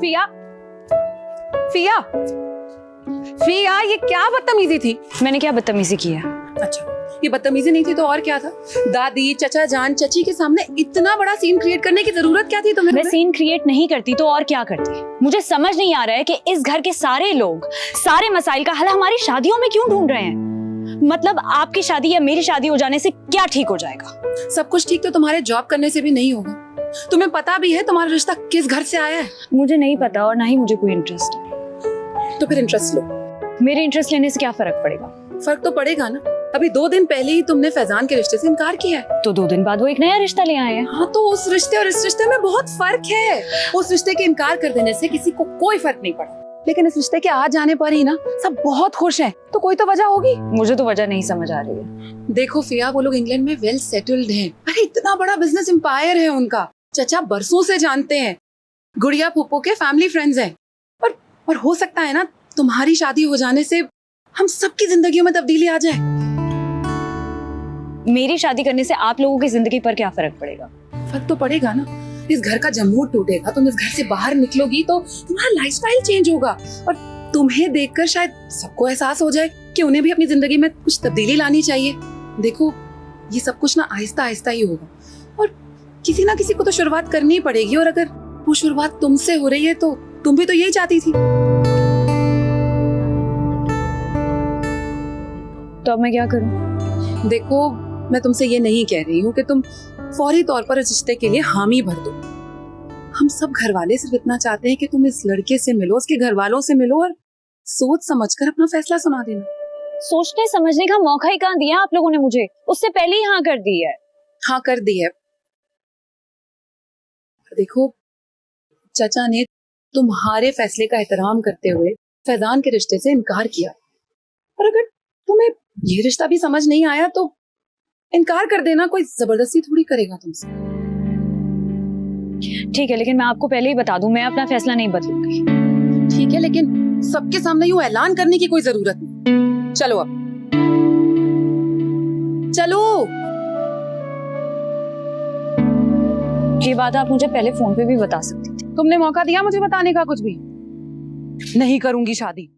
फिया, फिया, फिया, ये क्या बदतमीजी थी? मैंने क्या बदतमीजी की है? अच्छा, ये बदतमीजी नहीं थी तो और क्या था? दादी, चचा जान, चची के सामने इतना बड़ा सीन क्रिएट करने की जरूरत क्या थी तुम्हें? मैं सीन क्रिएट नहीं करती तो और क्या करती? मुझे समझ नहीं आ रहा है कि इस घर के सारे लोग सारे मसाइल का हल हमारी शादियों में क्यों ढूंढ रहे हैं। मतलब आपकी शादी या मेरी शादी हो जाने से क्या ठीक हो जाएगा? सब कुछ ठीक तो तुम्हारे जॉब करने से भी नहीं होगा। तुम्हें पता भी है तुम्हारा रिश्ता किस घर से आया है? मुझे नहीं पता और ना ही मुझे कोई इंटरेस्ट है। तो फिर इंटरेस्ट लो। मेरे इंटरेस्ट लेने से क्या फर्क पड़ेगा? फर्क तो पड़ेगा ना। अभी 2 दिन पहले ही तुमने फैजान के रिश्ते से इनकार किया है। तो 2 दिन बाद वो एक नया रिश्ता ले आए हैं। हाँ, तो उस रिश्ते और इस रिश्ते में बहुत फर्क है। उस रिश्ते के इनकार कर देने से किसी को कोई फर्क नहीं पड़ा, लेकिन इस रिश्ते के आ जाने पर ही ना सब बहुत खुश हैं। तो कोई तो वजह होगी। मुझे तो वजह नहीं समझ आ रही है। देखो फिया, वो लोग इंग्लैंड में वेल सेटल्ड हैं। अरे इतना बड़ा बिजनेस एम्पायर है उनका। चचा बरसों से जानते हैं, गुड़िया फूफो के फैमिली फ्रेंड्स हैं। और हो सकता है ना तुम्हारी शादी हो जाने से हम सबकी जिंदगियों में तब्दीली आ जाए। मेरी शादी करने से आप लोगों की जिंदगी पर क्या फर्क पड़ेगा? फर्क तो पड़ेगा ना। इस घर का जमूर टूटेगा, तुम इस घर से बाहर निकलोगी तो तुम्हारा लाइफस्टाइल चेंज होगा और तुम्हें देखकर शायद सबको एहसास हो जाए कि उन्हें भी अपनी जिंदगी में कुछ तब्दीली लानी चाहिए। देखो, ये सब कुछ ना आहिस्ता आहिस्ता ही होगा और किसी ना किसी को तो शुरुआत करनी ही पड़ेगी। और अगर वो शुरुआत तुमसे हो रही है तो तुम भी तो यही चाहती थी। तो अब मैं क्या करूं? देखो, मैं तुमसे ये नहीं कह रही हूँ कि तुम फौरी तौर पर इस रिश्ते के लिए हामी भर दो। हम सब घर वाले सिर्फ इतना चाहते हैं कि तुम इस लड़के से मिलो, उसके घर वालों से मिलो और सोच समझकर अपना फैसला सुना देना। सोचने समझने का मौका ही कहाँ दिया आप लोगों ने मुझे? उससे पहले ही हाँ कर दी है। हाँ कर दी है। देखो, चचा ने तुम्हारे फैसले का एहतराम करते हुए फैजान के रिश्ते से इनकार किया। और अगर तुम्हें ये रिश्ता भी समझ नहीं आया तो इनकार कर देना। कोई जबरदस्ती थोड़ी करेगा तुमसे। ठीक है, लेकिन मैं आपको पहले ही बता दूं, मैं अपना फैसला नहीं बदलूंगी। ठीक है, लेकिन सबके सामने यूं ऐलान करने की कोई जरूरत नहीं। चलो अब, चलो। ये बात आप मुझे पहले फोन पे भी बता सकती थी। तुमने मौका दिया मुझे बताने का कुछ भी। नहीं करूंगी शादी।